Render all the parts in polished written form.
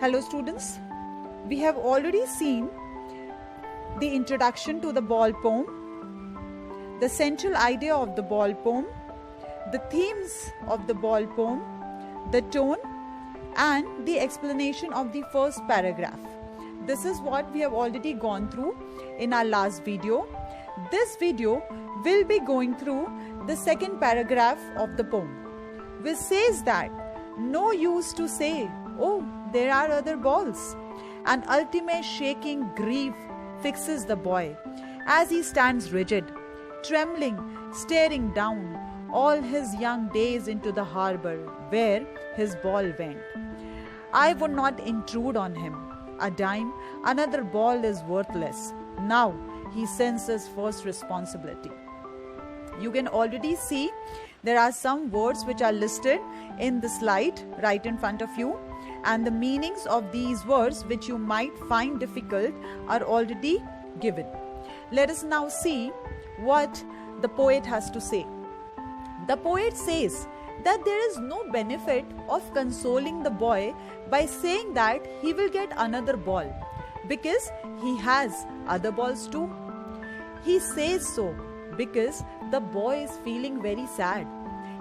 Hello students, we have already seen the introduction to the ball poem, the central idea of the ball poem, the themes of the ball poem, the tone and the explanation of the first paragraph. This is what we have already gone through in our last video. This video will be going through the second paragraph of the poem, which says that no use to say, oh, there are other balls. An ultimate shaking grief fixes the boy as he stands rigid, trembling, staring down all his young days into the harbor where his ball went. I would not intrude on him. A dime, another ball is worthless. Now he senses first responsibility. You can already see there are some words which are listed in the slide right in front of you, and the meanings of these words which you might find difficult are already given. Let us now see what the poet has to say. The poet says that there is no benefit of consoling the boy by saying that he will get another ball because he has other balls too. He says so because the boy is feeling very sad.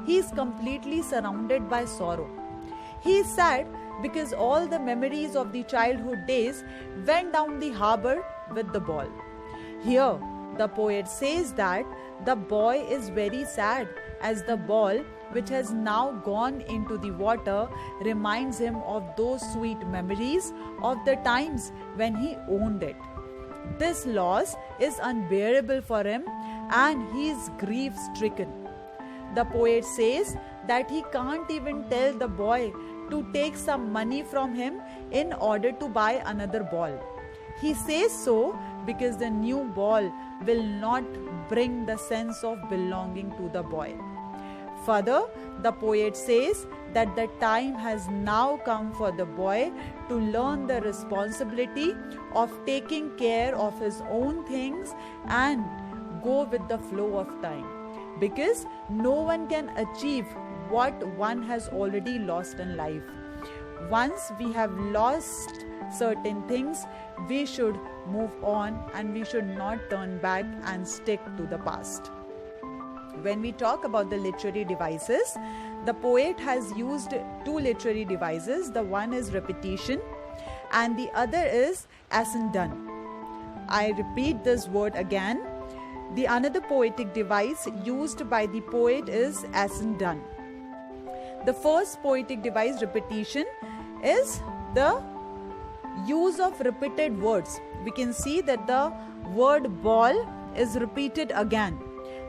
He is completely surrounded by sorrow. He is sad because all the memories of the childhood days went down the harbor with the ball. Here, the poet says that the boy is very sad as the ball, which has now gone into the water, reminds him of those sweet memories of the times when he owned it. This loss is unbearable for him and he is grief-stricken. The poet says that he can't even tell the boy to take some money from him in order to buy another ball. He says so because the new ball will not bring the sense of belonging to the boy. Further, the poet says that the time has now come for the boy to learn the responsibility of taking care of his own things and go with the flow of time, because no one can achieve what one has already lost in life. Once we have lost certain things, we should move on and we should not turn back and stick to the past. When we talk about the literary devices, the poet has used two literary devices. The one is repetition and the other is as in done. I repeat this word again. The another poetic device used by the poet is as in done. The first poetic device, repetition, is the use of repeated words. We can see that the word ball is repeated again.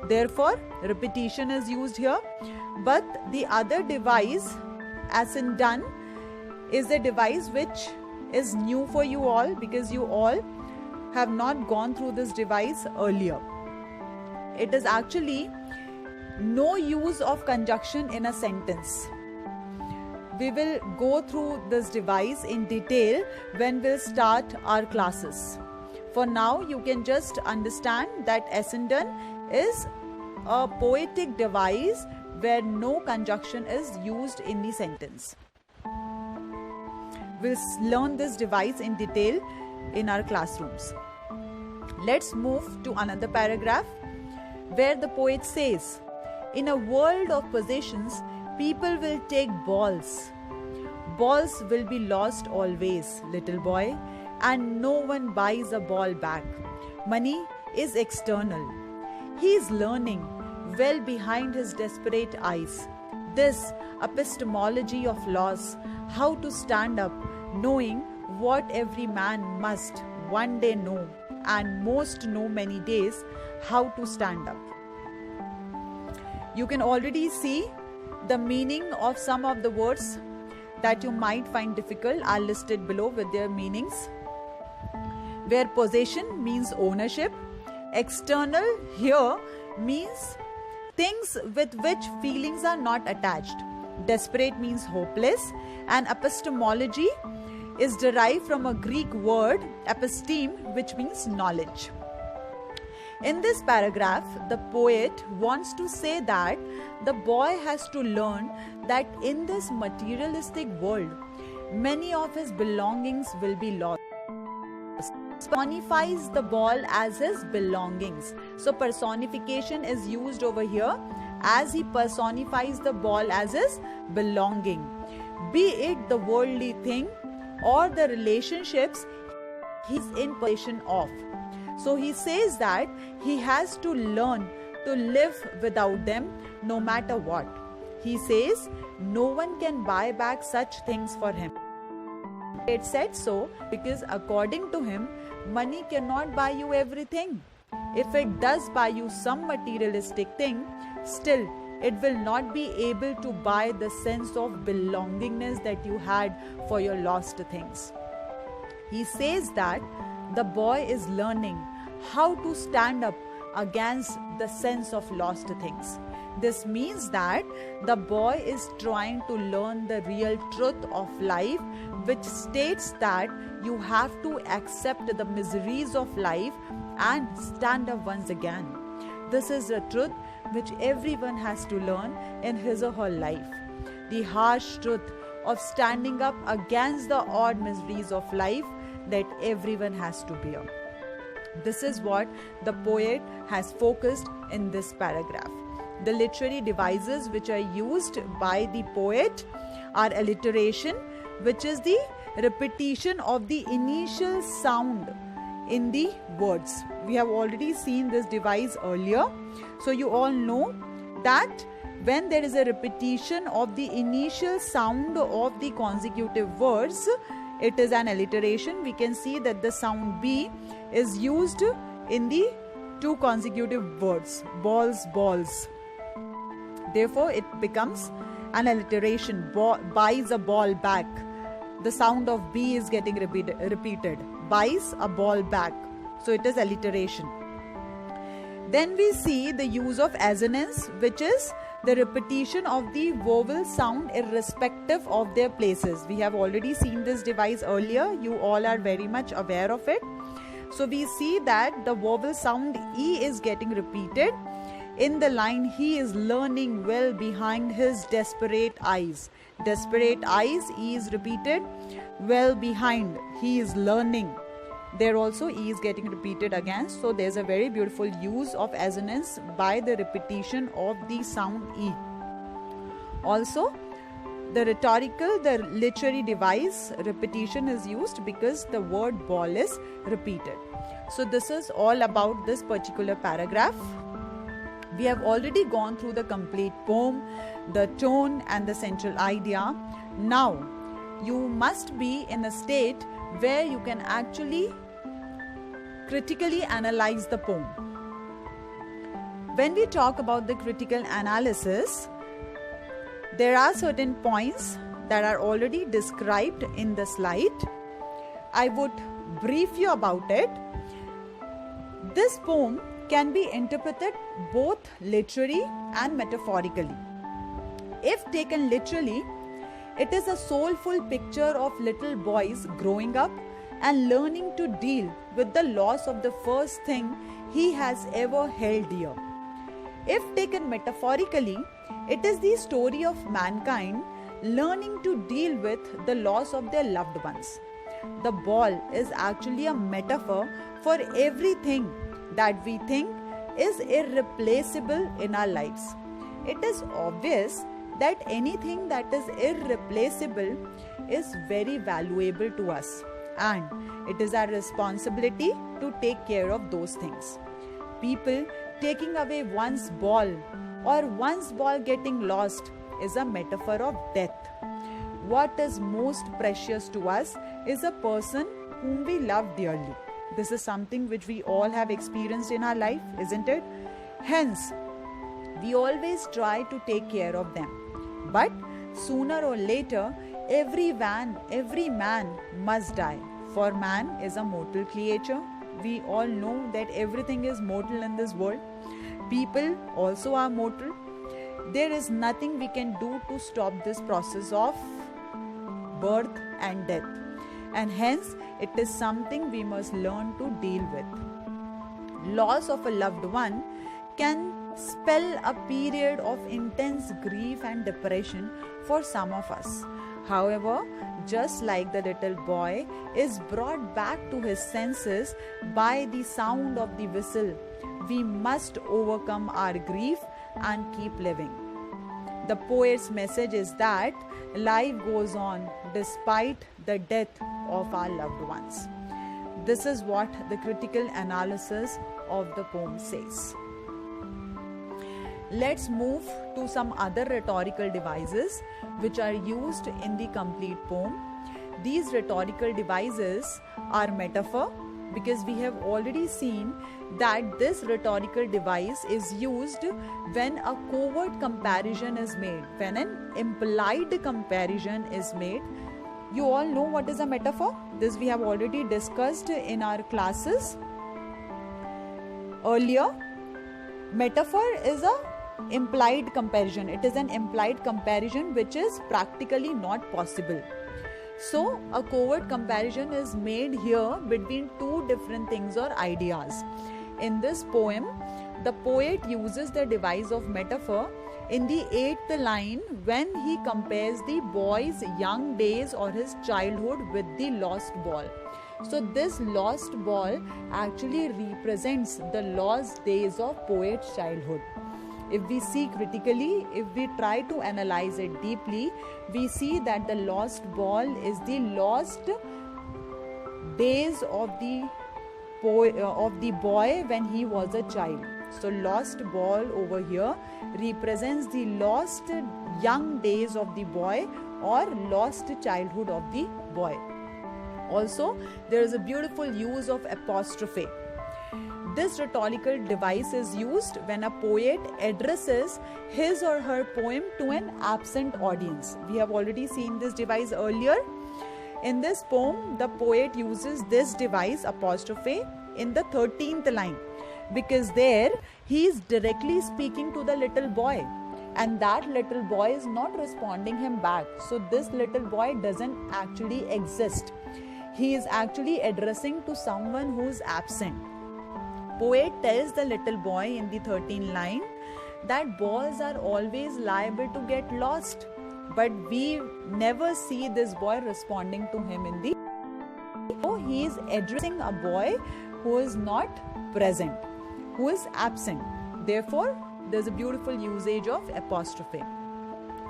Therefore, repetition is used here. But the other device, as in done, is a device which is new for you all because you all have not gone through this device earlier. It is actually no use of conjunction in a sentence. We will go through this device in detail when we'll start our classes. For now, you can just understand that Essendon is a poetic device where no conjunction is used in the sentence. We'll learn this device in detail in our classrooms. Let's move to another paragraph where the poet says, in a world of possessions, people will take balls. Balls will be lost always, little boy, and no one buys a ball back. Money is external. He is learning well behind his desperate eyes this epistemology of loss, how to stand up, knowing what every man must one day know, and most know many days how to stand up. You can already see the meaning of some of the words that you might find difficult are listed below with their meanings. Where possession means ownership, external here means things with which feelings are not attached. Desperate means hopeless, and epistemology is derived from a Greek word episteme, which means knowledge. In this paragraph, the poet wants to say that the boy has to learn that in this materialistic world, many of his belongings will be lost. Personifies the ball as his belongings. So personification is used over here as he personifies the ball as his belonging. Be it the worldly thing or the relationships he's in possession of. So he says that he has to learn to live without them no matter what. He says no one can buy back such things for him. It said so because according to him, money cannot buy you everything. If it does buy you some materialistic thing, still it will not be able to buy the sense of belongingness that you had for your lost things. He says that the boy is learning how to stand up against the sense of lost things. This means that the boy is trying to learn the real truth of life, which states that you have to accept the miseries of life and stand up once again. This is a truth which everyone has to learn in his or her life. The harsh truth of standing up against the odd miseries of life that everyone has to bear. This is what the poet has focused in this paragraph. The literary devices which are used by the poet are alliteration, which is the repetition of the initial sound in the words. We have already seen this device earlier. So you all know that when there is a repetition of the initial sound of the consecutive words, it is an alliteration. We can see that the sound B is used in the two consecutive words, balls, balls. Therefore, it becomes an alliteration. Buys a ball back. The sound of B is getting repeated. Buys a ball back. So it is alliteration. Then we see the use of assonance, which is the repetition of the vowel sound irrespective of their places. We have already seen this device earlier. You all are very much aware of it. So we see that the vowel sound E is getting repeated. In the line, he is learning well behind his desperate eyes. Desperate eyes, E is repeated. Well behind, he is learning. There also E is getting repeated again. So there's a very beautiful use of assonance by the repetition of the sound E. Also, the rhetorical, the literary device repetition is used because the word ball is repeated. So this is all about this particular paragraph. We have already gone through the complete poem, the tone and the central idea. Now, you must be in a state where you can actually critically analyze the poem. When we talk about the critical analysis, there are certain points that are already described in the slide. I would brief you about it. This poem can be interpreted both literally and metaphorically. If taken literally, it is a soulful picture of little boys growing up and learning to deal with the loss of the first thing he has ever held dear. If taken metaphorically, it is the story of mankind learning to deal with the loss of their loved ones. The ball is actually a metaphor for everything that we think is irreplaceable in our lives. It is obvious that anything that is irreplaceable is very valuable to us, and it is our responsibility to take care of those things. People taking away one's ball or one's ball getting lost is a metaphor of death. What is most precious to us is a person whom we love dearly. This is something which we all have experienced in our life, isn't it? Hence, we always try to take care of them. But sooner or later, every man must die. For man is a mortal creature. We all know that everything is mortal in this world. People also are mortal. There is nothing we can do to stop this process of birth and death. And hence, it is something we must learn to deal with. Loss of a loved one can spell a period of intense grief and depression for some of us. However, just like the little boy is brought back to his senses by the sound of the whistle, we must overcome our grief and keep living. The poet's message is that life goes on despite the death of our loved ones. This is what the critical analysis of the poem says. Let's move to some other rhetorical devices which are used in the complete poem. These rhetorical devices are metaphor, because we have already seen that this rhetorical device is used when a covert comparison is made, when an implied comparison is made. You all know what is a metaphor? This we have already discussed in our classes earlier. Metaphor is a implied comparison. It is an implied comparison which is practically not possible. So a covert comparison is made here between two different things or ideas. In this poem, the poet uses the device of metaphor in the 8th line when he compares the boy's young days or his childhood with the lost ball. So this lost ball actually represents the lost days of poet's childhood. If we see critically, if we try to analyze it deeply, we see that the lost ball is the lost days of the boy when he was a child. So lost ball over here represents the lost young days of the boy or lost childhood of the boy. Also, there is a beautiful use of apostrophe. This rhetorical device is used when a poet addresses his or her poem to an absent audience. We have already seen this device earlier. In this poem, the poet uses this device, apostrophe, in the 13th line, because there he is directly speaking to the little boy, and that little boy is not responding him back. So this little boy doesn't actually exist. He is actually addressing to someone who is absent. Poet tells the little boy in the 13th line that balls are always liable to get lost, but we never see this boy responding to him in the. So he is addressing a boy who is not present, who is absent. Therefore, there is a beautiful usage of apostrophe.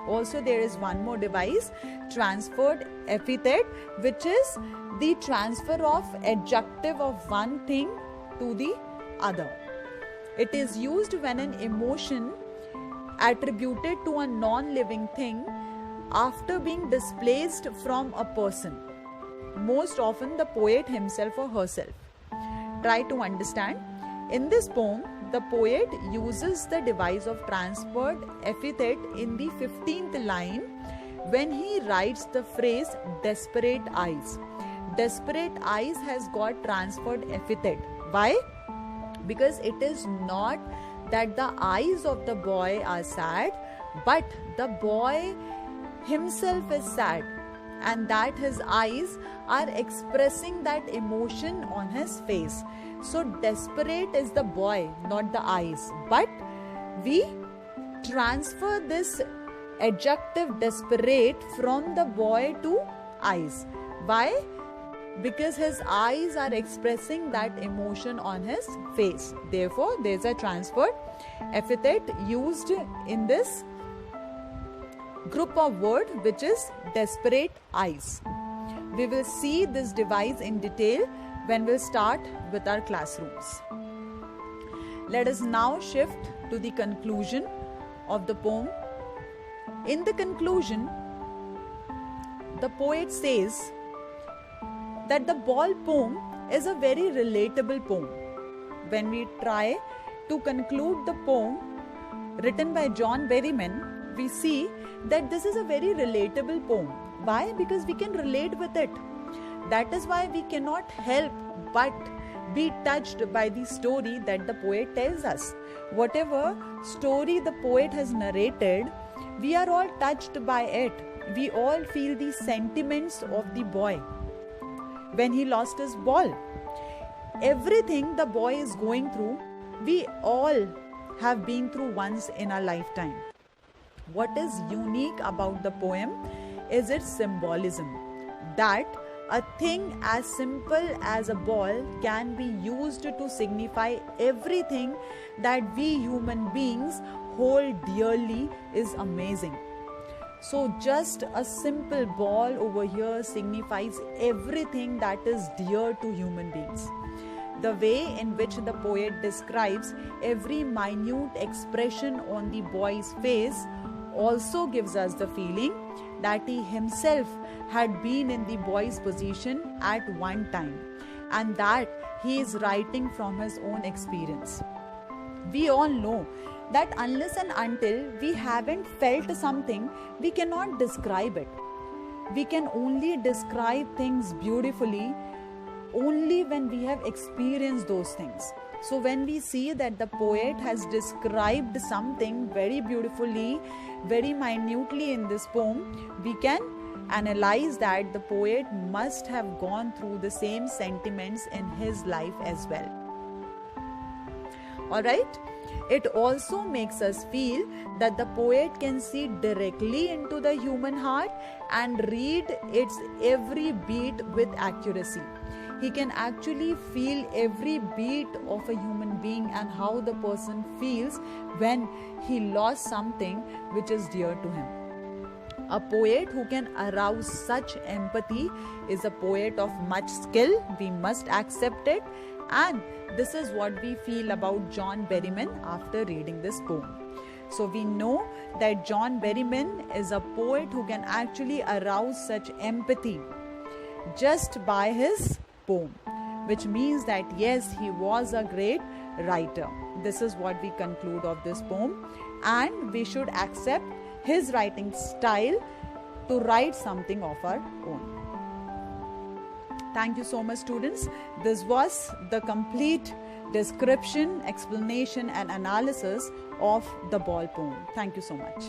Also, there is one more device, transferred epithet, which is the transfer of adjective of one thing to the other. It is used when an emotion attributed to a non-living thing after being displaced from a person, most often the poet himself or herself. Try to understand. In this poem, the poet uses the device of transferred epithet in the 15th line when he writes the phrase desperate eyes. Desperate eyes has got transferred epithet. Why? Because it is not that the eyes of the boy are sad, but the boy himself is sad, and that his eyes are expressing that emotion on his face. So desperate is the boy, not the eyes, but we transfer this adjective desperate from the boy to eyes. Why? Because his eyes are expressing that emotion on his face. Therefore, there is a transferred epithet used in this group of words, which is desperate eyes. We will see this device in detail when we start with our classrooms. Let us now shift to the conclusion of the poem. In the conclusion, the poet says that the ball poem is a very relatable poem. When we try to conclude the poem written by John Berryman, we see that this is a very relatable poem. Why? Because we can relate with it. That is why we cannot help but be touched by the story that the poet tells us. Whatever story the poet has narrated, we are all touched by it. We all feel the sentiments of the boy when he lost his ball. Everything the boy is going through, we all have been through once in our lifetime. What is unique about the poem is its symbolism, that a thing as simple as a ball can be used to signify everything that we human beings hold dearly is amazing. So just a simple ball over here signifies everything that is dear to human beings. The way in which the poet describes every minute expression on the boy's face also gives us the feeling that he himself had been in the boy's position at one time, and that he is writing from his own experience. We all know that unless and until we haven't felt something, we cannot describe it. We can only describe things beautifully only when we have experienced those things. So when we see that the poet has described something very beautifully, very minutely in this poem, we can analyze that the poet must have gone through the same sentiments in his life as well. Alright? It also makes us feel that the poet can see directly into the human heart and read its every beat with accuracy. He can actually feel every beat of a human being and how the person feels when he lost something which is dear to him. A poet who can arouse such empathy is a poet of much skill. We must accept it, and this is what we feel about John Berryman after reading this poem. So we know that John Berryman is a poet who can actually arouse such empathy just by his poem, which means that yes, he was a great writer. This is what we conclude of this poem, and we should accept his writing style to write something of our own. Thank you so much, students. This was the complete description, explanation and analysis of the ball poem. Thank you so much.